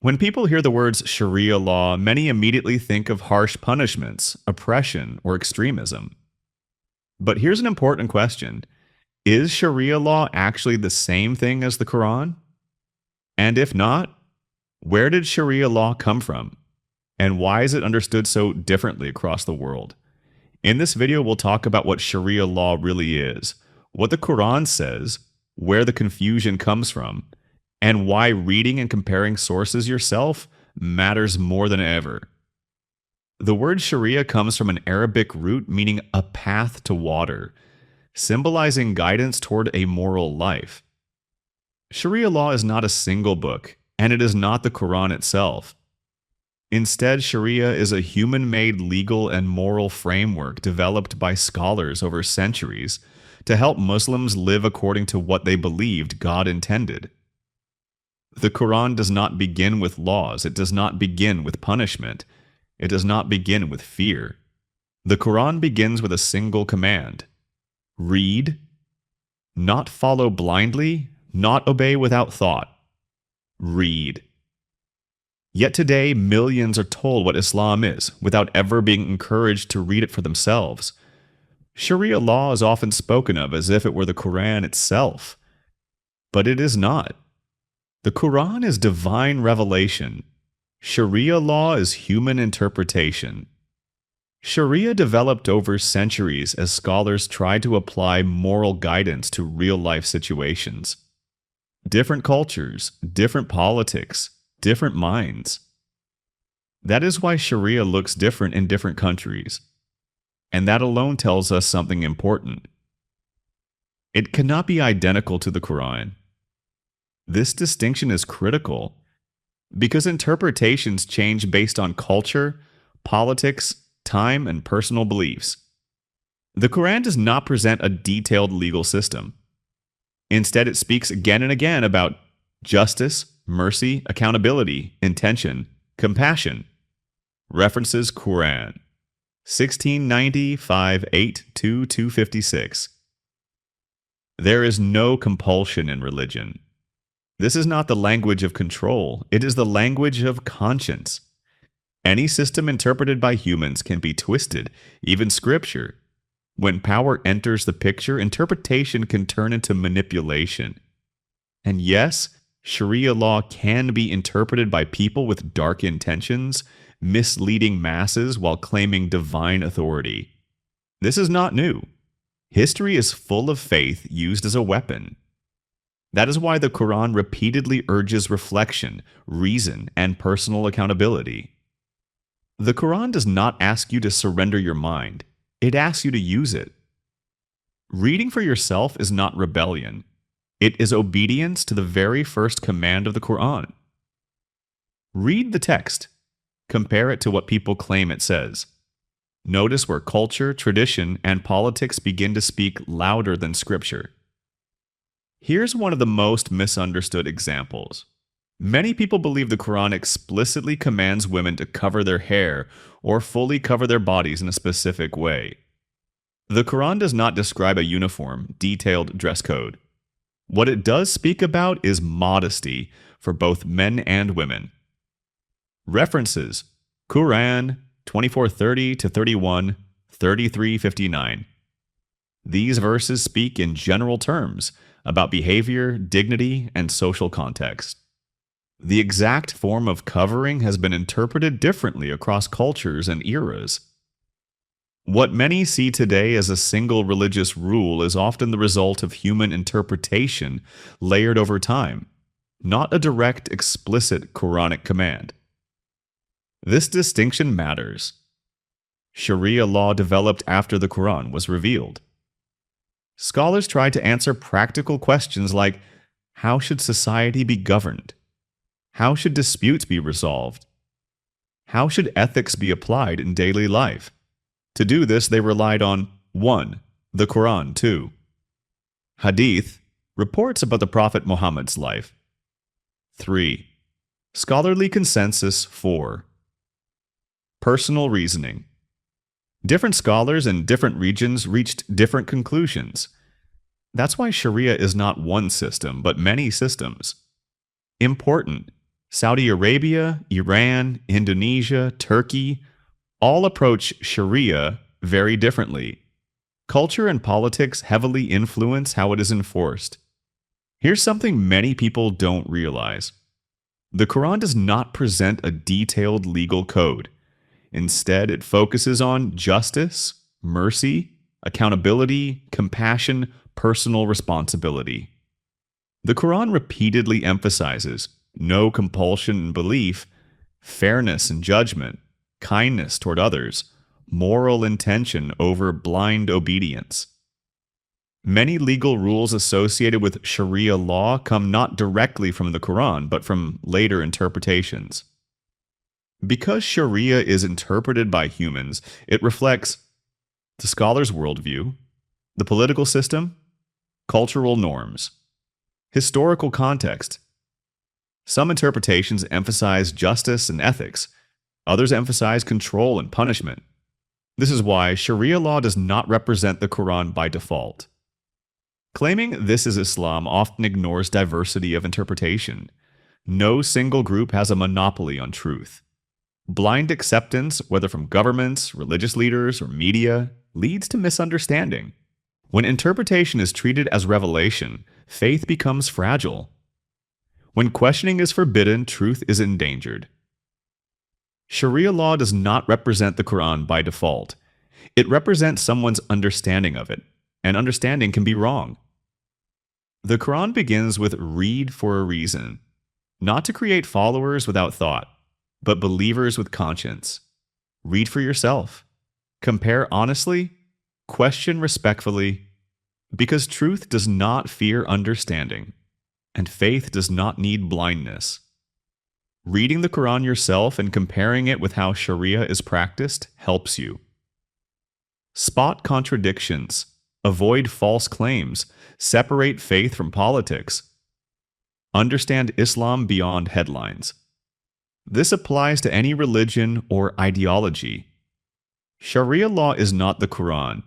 When people hear the words Sharia law, many immediately think of harsh punishments, oppression, or extremism. But here's an important question. Is Sharia law actually the same thing as the Quran? And if not, where did Sharia law come from? And why is it understood so differently across the world? In this video, we'll talk about what Sharia law really is, what the Quran says, where the confusion comes from, and why reading and comparing sources yourself matters more than ever. The word Sharia comes from an Arabic root meaning a path to water, symbolizing guidance toward a moral life. Sharia law is not a single book, and it is not the Quran itself. Instead, Sharia is a human-made legal and moral framework developed by scholars over centuries to help Muslims live according to what they believed God intended. The Quran does not begin with laws. It does not begin with punishment. It does not begin with fear. The Quran begins with a single command: read, not follow blindly, not obey without thought. Read. Yet today, millions are told what Islam is without ever being encouraged to read it for themselves. Sharia law is often spoken of as if it were the Quran itself, but it is not. The Quran is divine revelation. Sharia law is human interpretation. Sharia developed over centuries as scholars tried to apply moral guidance to real-life situations. Different cultures, different politics, different minds. That is why Sharia looks different in different countries. And that alone tells us something important. It cannot be identical to the Quran. This distinction is critical because interpretations change based on culture, politics, time, and personal beliefs. The Quran does not present a detailed legal system. Instead, it speaks again and again about justice, mercy, accountability, intention, compassion. References Quran 1690 5-8-2-256. There is no compulsion in religion. This is not the language of control, it is the language of conscience. Any system interpreted by humans can be twisted, even scripture. When power enters the picture, interpretation can turn into manipulation. And yes, Sharia law can be interpreted by people with dark intentions, misleading masses while claiming divine authority. This is not new. History is full of faith used as a weapon. That is why the Quran repeatedly urges reflection, reason, and personal accountability. The Quran does not ask you to surrender your mind. It asks you to use it. Reading for yourself is not rebellion. It is obedience to the very first command of the Quran. Read the text. Compare it to what people claim it says. Notice where culture, tradition, and politics begin to speak louder than scripture. Here's one of the most misunderstood examples. Many people believe the Quran explicitly commands women to cover their hair or fully cover their bodies in a specific way. The Quran does not describe a uniform, detailed dress code. What it does speak about is modesty for both men and women. References: Quran 2430-31, 3359. These verses speak in general terms about behavior, dignity, and social context. The exact form of covering has been interpreted differently across cultures and eras. What many see today as a single religious rule is often the result of human interpretation layered over time, not a direct, explicit Quranic command. This distinction matters. Sharia law developed after the Quran was revealed. Scholars try to answer practical questions like, how should society be governed? How should disputes be resolved? How should ethics be applied in daily life? To do this, they relied on 1. The Quran. 2. Hadith, reports about the Prophet Muhammad's life. 3. Scholarly consensus. 4. Personal reasoning. Different scholars in different regions reached different conclusions. That's why Sharia is not one system, but many systems. Important: Saudi Arabia, Iran, Indonesia, Turkey all approach Sharia very differently. Culture and politics heavily influence how it is enforced. Here's something many people don't realize. The Quran does not present a detailed legal code. Instead, it focuses on justice, mercy, accountability, compassion, personal responsibility. The Quran repeatedly emphasizes no compulsion in belief, fairness in judgment, kindness toward others, moral intention over blind obedience. Many legal rules associated with Sharia law come not directly from the Quran, but from later interpretations. Because Sharia is interpreted by humans, it reflects the scholar's worldview, the political system, cultural norms, historical context. Some interpretations emphasize justice and ethics, others emphasize control and punishment. This is why Sharia law does not represent the Quran by default. Claiming this is Islam often ignores diversity of interpretation. No single group has a monopoly on truth. Blind acceptance, whether from governments, religious leaders, or media, leads to misunderstanding. When interpretation is treated as revelation, faith becomes fragile. When questioning is forbidden, truth is endangered. Sharia law does not represent the Quran by default. It represents someone's understanding of it, and understanding can be wrong. The Quran begins with read for a reason, not to create followers without thought, but believers with conscience. Read for yourself. Compare honestly, question respectfully, because truth does not fear understanding, and faith does not need blindness. Reading the Quran yourself and comparing it with how Sharia is practiced helps you. Spot contradictions. Avoid false claims. Separate faith from politics. Understand Islam beyond headlines. This applies to any religion or ideology. Sharia law is not the Quran.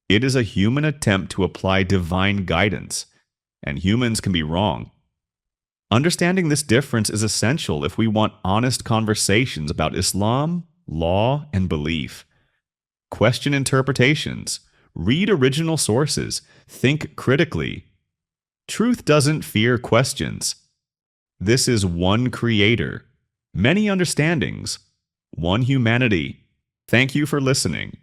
It is a human attempt to apply divine guidance, and humans can be wrong. Understanding this difference is essential if we want honest conversations about Islam, law, and belief. Question interpretations. Read original sources. Think critically. Truth doesn't fear questions. This is one creator, many understandings, one humanity. Thank you for listening.